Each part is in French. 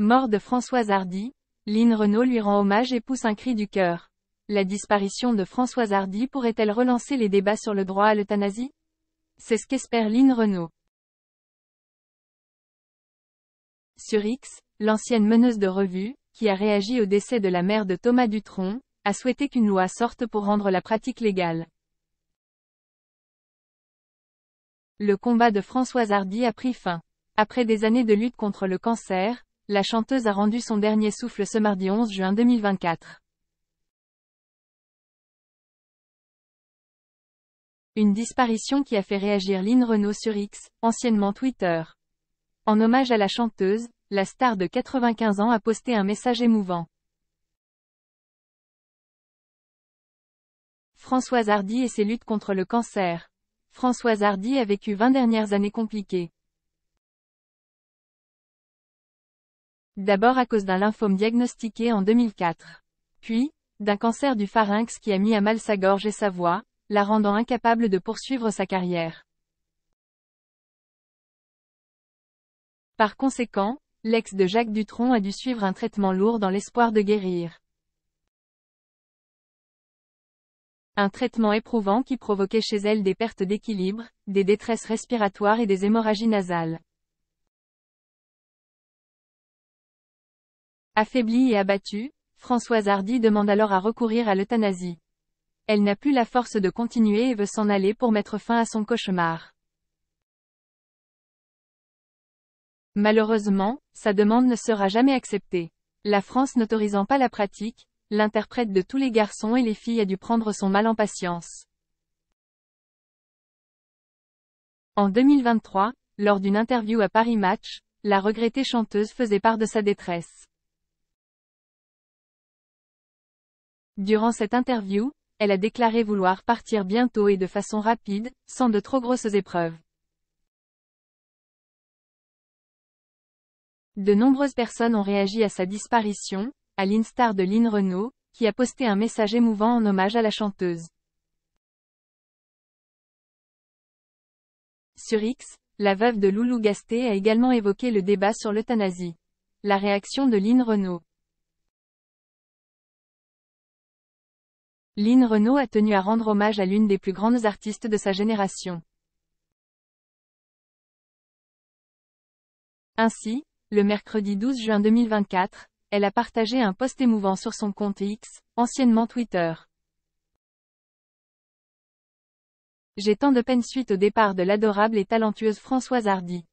Mort de Françoise Hardy, Lynn Renaud lui rend hommage et pousse un cri du cœur. La disparition de Françoise Hardy pourrait-elle relancer les débats sur le droit à l'euthanasie? C'est ce qu'espère Lynn Renaud. Sur X, l'ancienne meneuse de revue, qui a réagi au décès de la mère de Thomas Dutronc, a souhaité qu'une loi sorte pour rendre la pratique légale. Le combat de Françoise Hardy a pris fin. Après des années de lutte contre le cancer, la chanteuse a rendu son dernier souffle ce mardi 11 juin 2024. Une disparition qui a fait réagir Lynn Renaud sur X, anciennement Twitter. En hommage à la chanteuse, la star de 95 ans a posté un message émouvant. Françoise Hardy et ses luttes contre le cancer. Françoise Hardy a vécu 20 dernières années compliquées. D'abord à cause d'un lymphome diagnostiqué en 2004. Puis, d'un cancer du pharynx qui a mis à mal sa gorge et sa voix, la rendant incapable de poursuivre sa carrière. Par conséquent, l'ex de Jacques Dutronc a dû suivre un traitement lourd dans l'espoir de guérir. Un traitement éprouvant qui provoquait chez elle des pertes d'équilibre, des détresses respiratoires et des hémorragies nasales. Affaiblie et abattue, Françoise Hardy demande alors à recourir à l'euthanasie. Elle n'a plus la force de continuer et veut s'en aller pour mettre fin à son cauchemar. Malheureusement, sa demande ne sera jamais acceptée. La France n'autorisant pas la pratique, l'interprète de tous les garçons et les filles a dû prendre son mal en patience. En 2023, lors d'une interview à Paris Match, la regrettée chanteuse faisait part de sa détresse. Durant cette interview, elle a déclaré vouloir partir bientôt et de façon rapide, sans de trop grosses épreuves. De nombreuses personnes ont réagi à sa disparition, à l'instar de Lynn Renaud, qui a posté un message émouvant en hommage à la chanteuse. Sur X, la veuve de Loulou Gasté a également évoqué le débat sur l'euthanasie. La réaction de Lynn Renaud. Lynn Renaud a tenu à rendre hommage à l'une des plus grandes artistes de sa génération. Ainsi, le mercredi 12 juin 2024, elle a partagé un post émouvant sur son compte X, anciennement Twitter. J'ai tant de peine suite au départ de l'adorable et talentueuse Françoise Hardy.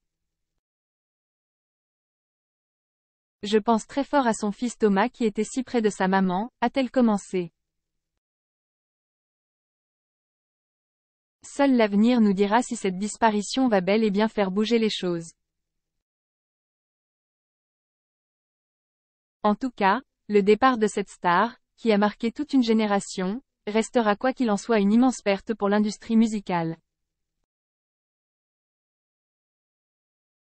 Je pense très fort à son fils Thomas qui était si près de sa maman, a-t-elle commencé. Seul l'avenir nous dira si cette disparition va bel et bien faire bouger les choses. En tout cas, le départ de cette star, qui a marqué toute une génération, restera quoi qu'il en soit une immense perte pour l'industrie musicale.